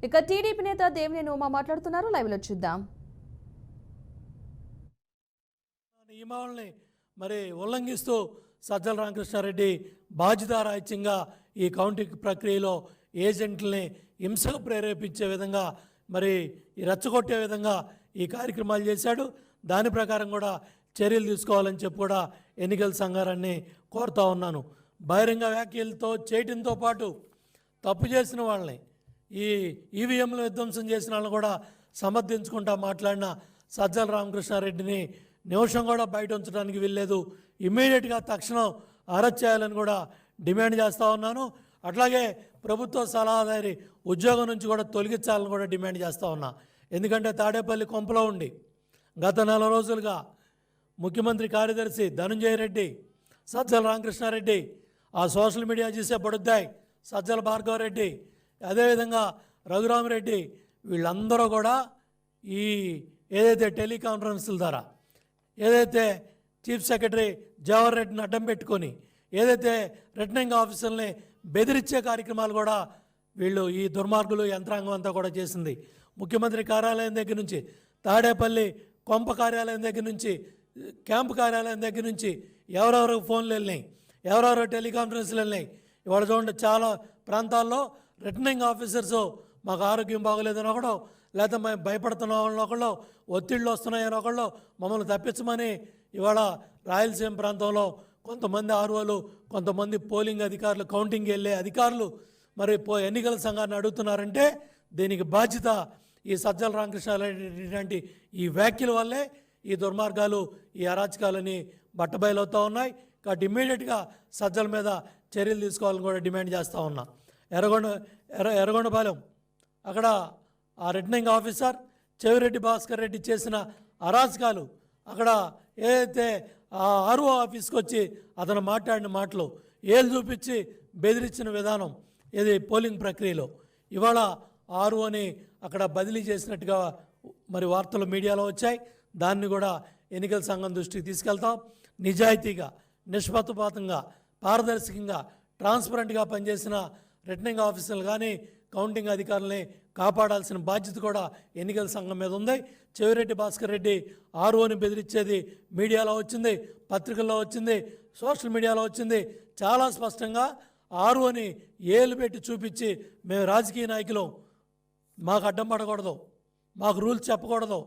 ఇక టీడీపీ నేత దేవినేని ఉమా మాట్లాడుతున్నారు. లైవ్లో చూద్దాం. నియమావళిని మరి ఉల్లంఘిస్తూ సజ్జల రామకృష్ణారెడ్డి బాధ్యతారాహిత్యంగా ఈ కౌంటింగ్ ప్రక్రియలో ఏజెంట్లని హింసకు ప్రేరేపించే విధంగా మరి రెచ్చగొట్టే విధంగా ఈ కార్యక్రమాలు చేశాడు. దాని ప్రకారం కూడా చర్యలు తీసుకోవాలని చెప్పి కూడా ఎన్నికల సంఘాన్ని కోరుతా ఉన్నాను. బహిరంగ వ్యాఖ్యలతో చేయడంతో పాటు తప్పు చేసిన వాళ్ళని, ఈ ఈవీఎంలు విధ్వంసం చేసిన వాళ్ళని కూడా సమర్థించుకుంటా మాట్లాడిన సజ్జల రామకృష్ణారెడ్డిని నిమిషం కూడా బయట ఉంచడానికి వీల్లేదు. ఇమ్మీడియట్గా తక్షణం అరెస్ట్ చేయాలని కూడా డిమాండ్ చేస్తూ ఉన్నాను. అట్లాగే ప్రభుత్వ సలహాదారి ఉద్యోగం నుంచి కూడా తొలగించాలని కూడా డిమాండ్ చేస్తూ ఉన్నా. ఎందుకంటే తాడేపల్లి కొంపలో ఉండి గత 4 రోజులుగా ముఖ్యమంత్రి కార్యదర్శి ధనంజయ రెడ్డి, సజ్జల రామకృష్ణారెడ్డి, ఆ సోషల్ మీడియా చేసే బడుద్దాయి సజ్జల భార్గవరెడ్డి, అదేవిధంగా రఘురామరెడ్డి, వీళ్ళందరూ కూడా ఈ ఏదైతే టెలికాన్ఫరెన్స్ల ద్వారా ఏదైతే చీఫ్ సెక్రటరీ జవహర్ రెడ్డిని అడ్డం పెట్టుకొని ఏదైతే రిటర్నింగ్ ఆఫీసర్ని బెదిరించే కార్యక్రమాలు కూడా వీళ్ళు ఈ దుర్మార్గులు యంత్రాంగం అంతా కూడా చేసింది. ముఖ్యమంత్రి కార్యాలయం దగ్గర నుంచి, తాడేపల్లి కొంప కార్యాలయం దగ్గర నుంచి, క్యాంపు కార్యాలయం దగ్గర నుంచి ఎవరెవరు ఫోన్లు వెళ్ళినాయి, ఎవరెవరో టెలికాన్ఫరెన్స్లు వెళ్ళినాయి. ఇవాళ చూడండి, చాలా ప్రాంతాల్లో రిటర్నింగ్ ఆఫీసర్స్ మాకు ఆరోగ్యం బాగోలేదని ఒకడో, లేకపోతే మేము భయపడుతున్నామని ఒకళ్ళు, ఒత్తిళ్ళు వస్తున్నాయని ఒకళ్ళు, మమ్మల్ని తప్పించమని ఇవాళ రాయలసీమ ప్రాంతంలో కొంతమంది ఆర్ఓలు, కొంతమంది పోలింగ్ అధికారులు, కౌంటింగ్కి వెళ్ళే అధికారులు మరి ఎన్నికల సంఘాన్ని అడుగుతున్నారంటే దీనికి బాధ్యత ఈ సజ్జల రామకృష్ణారెడ్డి లాంటి ఈ వ్యాఖ్యల వల్లే ఈ దుర్మార్గాలు, ఈ అరాచకాలని బట్టబయలవుతూ ఉన్నాయి. కాబట్టి ఇమ్మీడియట్గా సజ్జల మీద చర్యలు తీసుకోవాలని కూడా డిమాండ్ చేస్తూ ఉన్నా. ఎర్రగొండపాలెం అక్కడ ఆ రిటర్నింగ్ ఆఫీసర్ చెవిరెడ్డి భాస్కర్ రెడ్డి చేసిన అరాచకాలు, అక్కడ ఏదైతే ఆ ఆర్ఓ ఆఫీస్కి వచ్చి అతను మాట్లాడిన మాటలు, ఏళ్ళు చూపించి బెదిరించిన విధానం, ఇది పోలింగ్ ప్రక్రియలో ఇవాళ ఆర్ఓని అక్కడ బదిలీ చేసినట్టుగా మరి వార్తలు మీడియాలో వచ్చాయి. దాన్ని కూడా ఎన్నికల సంఘం దృష్టికి తీసుకెళ్తాం. నిజాయితీగా, నిష్పక్షపాతంగా, పారదర్శకంగా, ట్రాన్స్పరెంట్గా పనిచేసిన రిటర్నింగ్ ఆఫీసర్లు కానీ కౌంటింగ్ అధికారులని కాపాడాల్సిన బాధ్యత కూడా ఎన్నికల సంఘం మీద ఉంది. చెవిరెడ్డి భాస్కర్ రెడ్డి ఆర్ఓని బెదిరించేది మీడియాలో వచ్చింది, పత్రికల్లో వచ్చింది, సోషల్ మీడియాలో వచ్చింది. చాలా స్పష్టంగా ఆర్ఓని ఏలు పెట్టి చూపించి మేము రాజకీయ నాయకులు, మాకు అడ్డం పడకూడదు, మాకు రూల్స్ చెప్పకూడదు,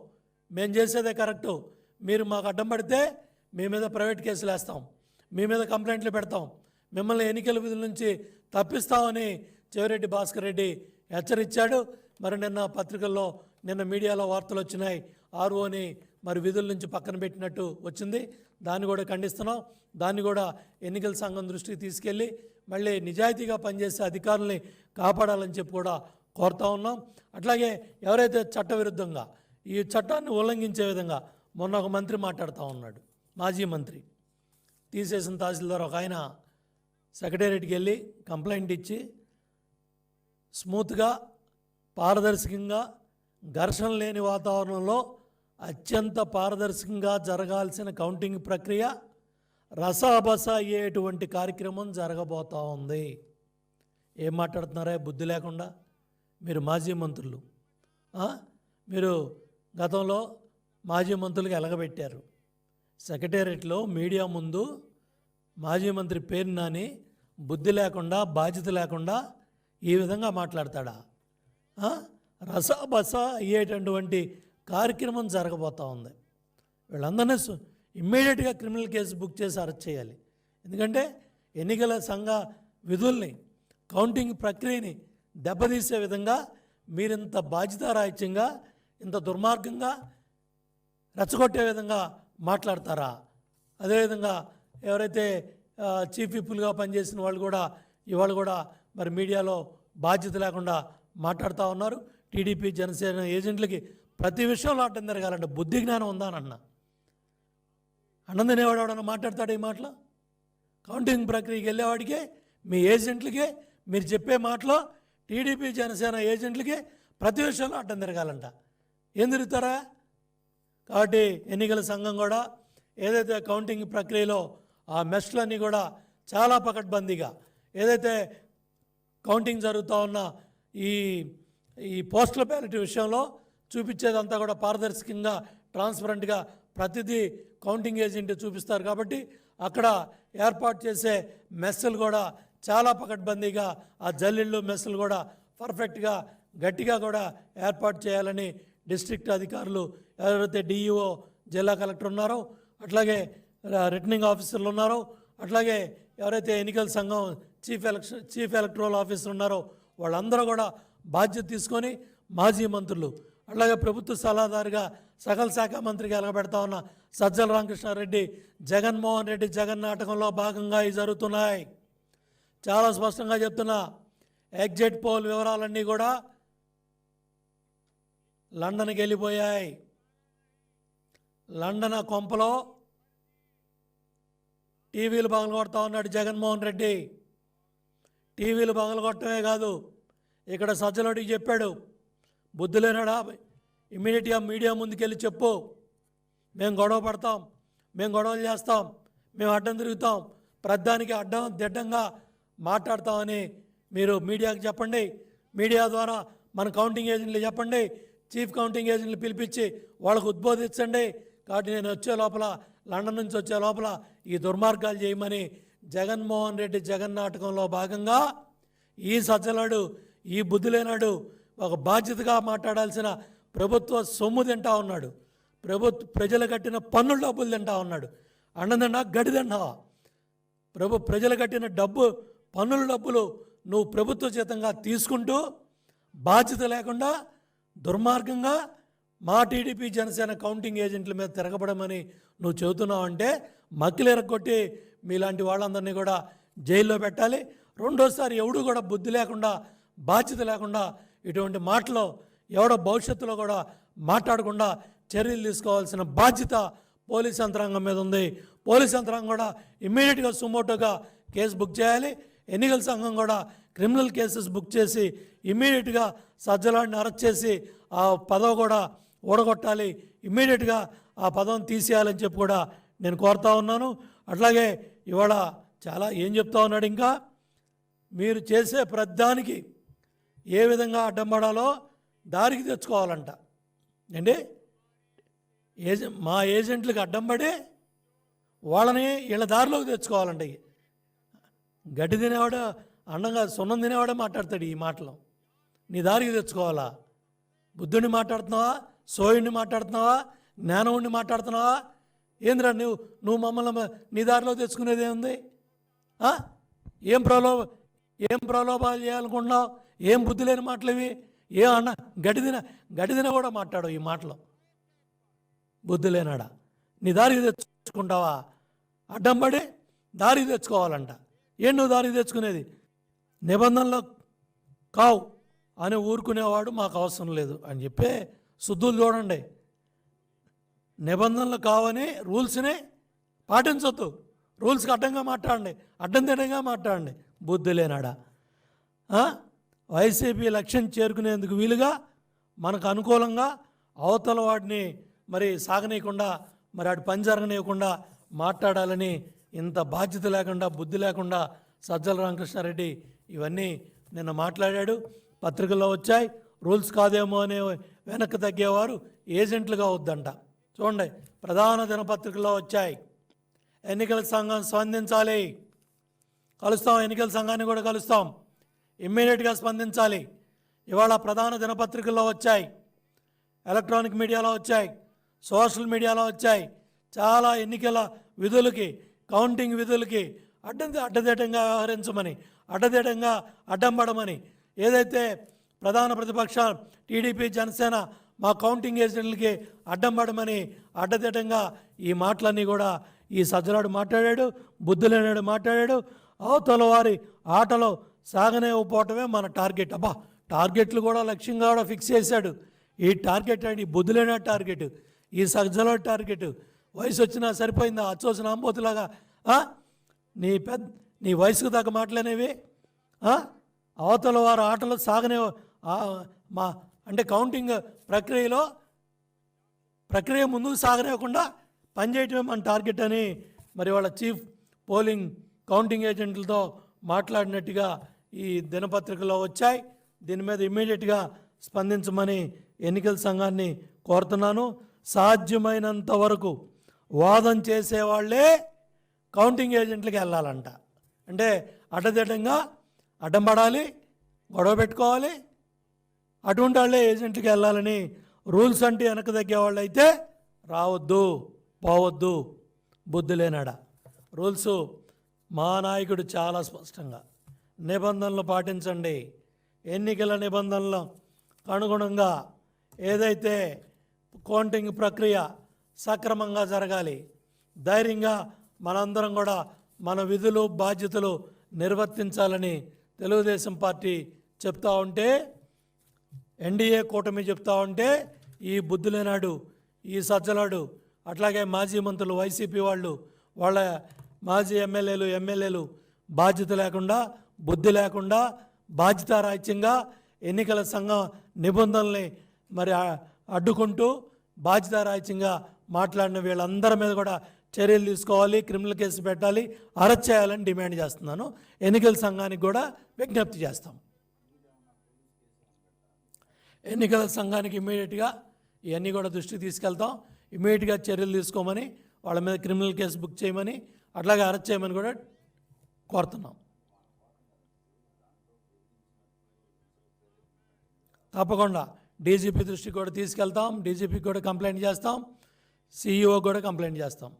మేము చేసేదే కరెక్టు, మీరు మాకు అడ్డం పడితే మీ మీద ప్రైవేట్ కేసులు వేస్తాం, మీ మీద కంప్లైంట్లు పెడతాం, మిమ్మల్ని ఎన్నికల విధుల నుంచి తప్పిస్తామని చెవిరెడ్డి భాస్కర్ రెడ్డి హెచ్చరించాడు. మరి నిన్న పత్రికల్లో, నిన్న మీడియాలో వార్తలు వచ్చినాయి, ఆర్ఓని మరి విధుల నుంచి పక్కన పెట్టినట్టు వచ్చింది. దాన్ని కూడా ఖండిస్తున్నాం. దాన్ని కూడా ఎన్నికల సంఘం దృష్టికి తీసుకెళ్ళి మళ్ళీ నిజాయితీగా పనిచేసే అధికారుల్ని కాపాడాలని చెప్పి కూడా కోరుతా ఉన్నాం. అట్లాగే ఎవరైతే చట్టవిరుద్ధంగా ఈ చట్టాన్ని ఉల్లంఘించే విధంగా మొన్న ఒక మంత్రి మాట్లాడుతూ ఉన్నాడు, మాజీ మంత్రి, తీసేసిన తహసీల్దార్ ఒక ఆయన సెక్రటేరియట్కి వెళ్ళి కంప్లైంట్ ఇచ్చి స్మూత్గా, పారదర్శకంగా, ఘర్షణ లేని వాతావరణంలో అత్యంత పారదర్శకంగా జరగాల్సిన కౌంటింగ్ ప్రక్రియ రసాబస అయ్యేటువంటి కార్యక్రమం జరగబోతూ ఉంది. ఏం మాట్లాడుతున్నారా బుద్ధి లేకుండా? మీరు మాజీ మంత్రులు, మీరు గతంలో మాజీ మంత్రులకు ఎలగబెట్టారు. సెక్రటేరియట్లో మీడియా ముందు మాజీ మంత్రి పేరు నాని బుద్ధి లేకుండా, బాధ్యత లేకుండా ఈ విధంగా మాట్లాడతాడా? రసాబస అయ్యేటటువంటి కార్యక్రమం జరగబోతూ ఉంది. వీళ్ళందరినీ ఇమ్మీడియట్గా క్రిమినల్ కేసు బుక్ చేసి అరెస్ట్ చేయాలి. ఎందుకంటే ఎన్నికల సంఘ విధుల్ని, కౌంటింగ్ ప్రక్రియని దెబ్బతీసే విధంగా మీరింత బాధ్యతారాహిత్యంగా, ఇంత దుర్మార్గంగా, రెచ్చగొట్టే విధంగా మాట్లాడతారా? అదేవిధంగా ఎవరైతే చీఫ్ విప్పులుగా పనిచేసిన వాళ్ళు కూడా ఇవాళ కూడా మరి మీడియాలో బాధ్యత లేకుండా మాట్లాడుతూ ఉన్నారు. టీడీపీ, జనసేన ఏజెంట్లకి ప్రతి విషయంలో అడ్డం జరగాలంటే బుద్ధి జ్ఞానం ఉందా అని అన్నం తినేవాడు ఎవడన్నా మాట్లాడతాడు ఈ మాటలో? కౌంటింగ్ ప్రక్రియకి వెళ్ళేవాడికే, మీ ఏజెంట్లకే మీరు చెప్పే మాటలో టీడీపీ, జనసేన ఏజెంట్లకే ప్రతి విషయంలో అడ్డం తిరగాలంట. ఏం తిరుగుతారా? కాబట్టి ఎన్నికల సంఘం కూడా ఏదైతే కౌంటింగ్ ప్రక్రియలో ఆ మెష్లన్నీ కూడా చాలా పకడ్బందీగా, ఏదైతే కౌంటింగ్ జరుగుతూ ఉన్న ఈ ఈ పోస్టల్ బ్యాలెట్ విషయంలో చూపించేదంతా కూడా పారదర్శకంగా ట్రాన్స్పరెంట్గా ప్రతిదీ కౌంటింగ్ ఏజెంట్ చూపిస్తారు కాబట్టి అక్కడ ఏర్పాటు చేసే మెస్సులు కూడా చాలా పకడ్బందీగా ఆ జల్లిళ్ళు మెస్సులు కూడా పర్ఫెక్ట్గా గట్టిగా కూడా ఏర్పాటు చేయాలని డిస్ట్రిక్ట్ అధికారులు ఎవరైతే డిఈఓ జిల్లా కలెక్టర్ ఉన్నారో అట్లాగే రిటర్నింగ్ ఆఫీసర్లు ఉన్నారో అట్లాగే ఎవరైతే ఎన్నికల సంఘం చీఫ్ ఎలక్టరల్ ఆఫీసర్ ఉన్నారో వాళ్ళందరూ కూడా బాధ్యత తీసుకొని మాజీ మంత్రులు అట్లాగే ప్రభుత్వ సలహాదారుగా సకల శాఖ మంత్రిగా ఎలగబెడతా ఉన్న సజ్జల రామకృష్ణారెడ్డి జగన్మోహన్ రెడ్డి జగన్ నాటకంలో భాగంగా ఇవి జరుగుతున్నాయి. చాలా స్పష్టంగా చెప్తున్నా, ఎగ్జిట్ పోల్ వివరాలన్నీ కూడా లండన్కి వెళ్ళిపోయాయి. లండన్ కొంపలో టీవీలు పగలగొడతా ఉన్నాడు జగన్మోహన్ రెడ్డి. టీవీలు పగలగొట్టమే కాదు, ఇక్కడ సజ్జలడికి చెప్పాడు, బుద్ధి లేనాడా ఇమ్మీడియట్గా మీడియా ముందుకెళ్ళి చెప్పు, మేము గొడవ పడతాం, మేము గొడవలు చేస్తాం, మేము అడ్డం తిరుగుతాం, ప్రధానికి అడ్డం దిడ్డంగా మాట్లాడతామని మీరు మీడియాకి చెప్పండి. మీడియా ద్వారా మన కౌంటింగ్ ఏజెంట్లు చెప్పండి, చీఫ్ కౌంటింగ్ ఏజెంట్లు పిలిపించి వాళ్ళకు ఉద్బోధించండి. కాబట్టి నేను వచ్చే లోపల, లండన్ నుంచి వచ్చే లోపల ఈ దుర్మార్గాలు చేయమని జగన్మోహన్ రెడ్డి జగన్ నాటకంలో భాగంగా ఈ సజ్జలాడు, ఈ బుద్ధి లేనాడు ఒక బాధ్యతగా మాట్లాడాల్సిన ప్రభుత్వ సొమ్ము తింటా ఉన్నాడు, ప్రజలు కట్టిన పన్నుల డబ్బులు తింటా ఉన్నాడు. అన్నదన్నా గడిదన్నావా? ప్రజలు కట్టిన పన్నుల డబ్బులు నువ్వు ప్రభుత్వ చేతంగా తీసుకుంటూ బాధ్యత లేకుండా దుర్మార్గంగా మా టీడీపీ జనసేన కౌంటింగ్ ఏజెంట్ల మీద తిరగబడమని నువ్వు చెబుతున్నావు అంటే మక్కిలేరగొట్టి మీలాంటి వాళ్ళందరినీ కూడా జైల్లో పెట్టాలి. రెండోసారి ఎవడు కూడా బుద్ధి లేకుండా బాధ్యత లేకుండా ఇటువంటి మాటలు ఎవడో భవిష్యత్తులో కూడా మాట్లాడకుండా చర్యలు తీసుకోవాల్సిన బాధ్యత పోలీస్ యంత్రాంగం మీద ఉంది. పోలీస్ యంత్రాంగం కూడా ఇమ్మీడియట్గా సుమోటోగా కేసు బుక్ చేయాలి. ఎన్నికల సంఘం కూడా క్రిమినల్ కేసెస్ బుక్ చేసి ఇమ్మీడియట్గా సజ్జలాడిని అరెస్ట్ చేసి ఆ పదవి కూడా ఓడగొట్టాలి. ఇమ్మీడియట్గా ఆ పదవిని తీసేయాలని చెప్పి కూడా నేను కోరుతా ఉన్నాను. అట్లాగే ఇవాళ చాలా ఏం చెప్తా ఉన్నాడు, ఇంకా మీరు చేసే ప్రతిదానికి ఏ విధంగా అడ్డం పడాలో దారికి తెచ్చుకోవాలంట అండి. మా ఏజెంట్లకు అడ్డం పడి వాళ్ళని వీళ్ళ దారిలోకి తెచ్చుకోవాలంట. గడ్డి తినేవాడు అండంగా సున్నం తినేవాడే మాట్లాడతాడు ఈ మాటలు. నీ దారికి తెచ్చుకోవాలా? బుద్ధుడిని మాట్లాడుతున్నావా? సోయుడిని మాట్లాడుతున్నావా? జ్ఞానవుడిని మాట్లాడుతున్నావా? ఏంద్రా నువ్వు మమ్మల్ని నీ దారిలో తెచ్చుకునేది ఏముంది? ఏం ప్రలోభాలు చేయాలనుకుంటున్నావు? ఏం బుద్ధి లేని మాటలు ఇవి? గడిదిన కూడా మాట్లాడు ఈ మాటలు. బుద్ధి లేనాడా? నీ దారికి తెచ్చుకుంటావా? అడ్డం పడి దారికి తెచ్చుకోవాలంట. ఏం నువ్వు దారికి తెచ్చుకునేది? నిబంధనలు కావు అని ఊరుకునేవాడు మాకు అవసరం లేదు అని చెప్పే శుద్ధులు చూడండి. నిబంధనలు కావని రూల్స్ని పాటించొద్దు. రూల్స్కి అడ్డంగా మాట్లాడండి, అడ్డం తిడ్డంగా మాట్లాడండి. బుద్ధి లేనాడా? వైసీపీ లక్ష్యం చేరుకునేందుకు వీలుగా మనకు అనుకూలంగా అవతల వాడిని మరి సాగనీయకుండా, మరి వాడి పని జరగనీయకుండా మాట్లాడాలని ఇంత బాధ్యత లేకుండా, బుద్ధి లేకుండా సజ్జల రామకృష్ణారెడ్డి ఇవన్నీ నిన్న మాట్లాడాడు. పత్రికల్లో వచ్చాయి. రూల్స్ కాదేమో అనే వెనక్కి తగ్గేవారు ఏజెంట్లుగా వద్దంట. చూడండి, ప్రధాన దినపత్రికల్లో వచ్చాయి. ఎన్నికల సంఘం స్పందించాలి. కలుస్తాం, ఎన్నికల సంఘాన్ని కూడా కలుస్తాం. ఇమ్మీడియట్గా స్పందించాలి. ఇవాళ ప్రధాన దినపత్రికల్లో వచ్చాయి, ఎలక్ట్రానిక్ మీడియాలో వచ్చాయి, సోషల్ మీడియాలో వచ్చాయి. చాలా ఎన్నికల విధులకి, కౌంటింగ్ విధులకి అడ్డదిడ్డంగా వ్యవహరించమని, అడ్డదిడ్డంగా అడ్డం పడమని, ఏదైతే ప్రధాన ప్రతిపక్ష టీడీపీ జనసేన మా కౌంటింగ్ ఏజెంట్లకి అడ్డం పడమని అడ్డదిడ్డంగా ఈ మాటలన్నీ కూడా ఈ సజ్జలాడు మాట్లాడాడు, బుద్ధి లేనాడు మాట్లాడాడు. అవతల వారి ఆటలో సాగనేకపోవటమే మన టార్గెట్. అబ్బా, టార్గెట్లు కూడా లక్ష్యంగా కూడా ఫిక్స్ చేశాడు. ఈ టార్గెట్ అండి, బుద్ధి లేని టార్గెట్, ఈ సజ్జలాడు టార్గెట్. వయసు వచ్చినా సరిపోయిందా? అచ్చోసిన అంబోతులాగా నీ వయసుకు తగ్గ మాటలనేవి. అవతల వారి ఆటలు సాగనే మా అంటే కౌంటింగ్ ప్రక్రియ ముందుకు సాగనేయకుండా పనిచేయటమే మన టార్గెట్ అని మరి వాళ్ళ చీఫ్ పోలింగ్ కౌంటింగ్ ఏజెంట్లతో మాట్లాడినట్టుగా ఈ దినపత్రికలో వచ్చాయి. దీని మీద ఇమ్మీడియట్గా స్పందించమని ఎన్నికల సంఘాన్ని కోరుతున్నాను. సాధ్యమైనంత వరకు వాదన చేసేవాళ్ళే కౌంటింగ్ ఏజెంట్లకి వెళ్ళాలంట. అంటే అడ్డదిడ్డంగా అడ్డం పడాలి, గొడవ పెట్టుకోవాలి, అటువంటి వాళ్ళే ఏజెంట్కి వెళ్ళాలని రూల్స్ అంటే వెనక తగ్గేవాళ్ళు అయితే రావద్దు, పోవద్దు. బుద్ధి లేనాడా రూల్స్ మా నాయకుడు చాలా స్పష్టంగా నిబంధనలు పాటించండి, ఎన్నికల నిబంధనలకు అనుగుణంగా ఏదైతే కౌంటింగ్ ప్రక్రియ సక్రమంగా జరగాలి, ధైర్యంగా మనందరం కూడా మన విధులు బాధ్యతలు నిర్వర్తించాలని తెలుగుదేశం పార్టీ చెప్తా ఉంటే, ఎన్డీఏ కూటమి చెప్తా ఉంటే ఈ బుద్ధి లేనాడు, ఈ సజ్జలాడు, అట్లాగే మాజీ మంత్రులు వైసీపీ వాళ్ళు, వాళ్ళ మాజీ ఎమ్మెల్యేలు బాధ్యత లేకుండా, బుద్ధి లేకుండా, బాధ్యతారాహిత్యంగా ఎన్నికల సంఘం నిబంధనల్ని మరి అడ్డుకుంటూ బాధ్యతారాహిత్యంగా మాట్లాడిన వీళ్ళందరి మీద కూడా చర్యలు తీసుకోవాలి, క్రిమినల్ కేసు పెట్టాలి, అరెస్ట్ చేయాలని డిమాండ్ చేస్తున్నాను. ఎన్నికల సంఘానికి కూడా విజ్ఞప్తి చేస్తాం. ఎన్నికల సంఘానికి ఇమ్మీడియట్గా ఇవన్నీ కూడా దృష్టికి తీసుకెళ్తాం. ఇమ్మీడియట్గా చర్యలు తీసుకోమని, వాళ్ళ మీద క్రిమినల్ కేసు బుక్ చేయమని, అట్లాగే అరెస్ట్ చేయమని కూడా కోరుతున్నాం. తప్పకుండా డీజీపీ దృష్టికి కూడా తీసుకెళ్తాం, డీజీపీకి కూడా కంప్లైంట్ చేస్తాం, సీఈఓ కూడా కంప్లైంట్ చేస్తాం.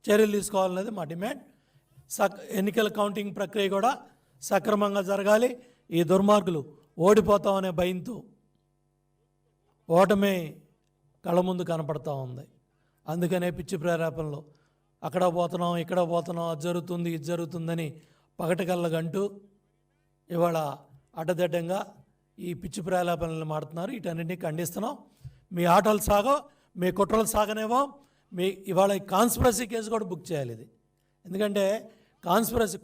చర్యలు తీసుకోవాలనేది మా డిమాండ్. ఎన్నికల కౌంటింగ్ ప్రక్రియ కూడా సక్రమంగా జరగాలి. ఈ దుర్మార్గులు ఓడిపోతామనే భయంతో ఓటమే కళ్ళ ముందు కనపడతా ఉంది. అందుకనే పిచ్చి ప్రేరేపణలో అక్కడ పోతున్నాం, ఇక్కడ పోతున్నాం, అది జరుగుతుంది, ఇది జరుగుతుందని పగటికల్లగంటూ ఇవాళ అడ్డదిడ్డంగా ఈ పిచ్చి ప్రేరేపణలు మాడుతున్నారు. వీటన్నింటినీ ఖండిస్తున్నాం. మీ ఆటలు సాగో, మీ కుట్రలు సాగనేవో. మీ ఇవాళ కాన్స్పిరసీ కేసు కూడా బుక్ చేయాలి. ఇది ఎందుకంటే కాన్స్పిరసీ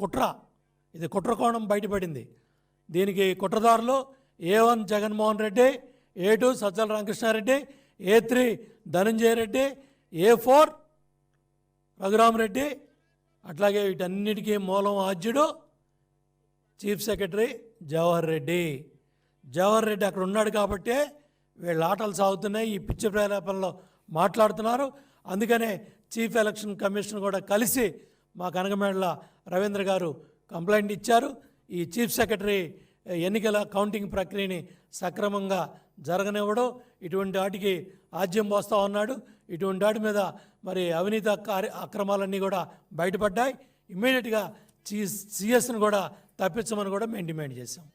ఇది కుట్ర కోణం బయటపడింది. దీనికి కుట్రదారులు A1 Jaganmohan Reddy, A2 Sajjala Ramakrishna Reddy, A3 Dhananjaya Reddy, A4 Raghurama Reddy, అట్లాగే వీటన్నిటికీ మూలం ఆద్యుడు చీఫ్ సెక్రటరీ జవహర్ రెడ్డి. జవహర్ రెడ్డి అక్కడ ఉన్నాడు కాబట్టే వీళ్ళ ఆటలు సాగుతున్నాయి, ఈ పిచ్చి ప్రేరేపణలో మాట్లాడుతున్నారు. అందుకనే చీఫ్ ఎలక్షన్ కమిషన్ కూడా కలిసి మా కనకమేడల రవీంద్ర గారు కంప్లైంట్ ఇచ్చారు. ఈ చీఫ్ సెక్రటరీ ఎన్నికల కౌంటింగ్ ప్రక్రియని సక్రమంగా జరగనివ్వడం, ఇటువంటి వాటికి ఆజ్యం పోస్తూ ఉన్నాడు. ఇటువంటి వాటి మీద మరి అవినీతి అక్రమాలన్నీ కూడా బయటపడ్డాయి. ఇమ్మీడియట్గా సిఎస్ని కూడా తప్పించమని కూడా మేము డిమాండ్ చేశాం.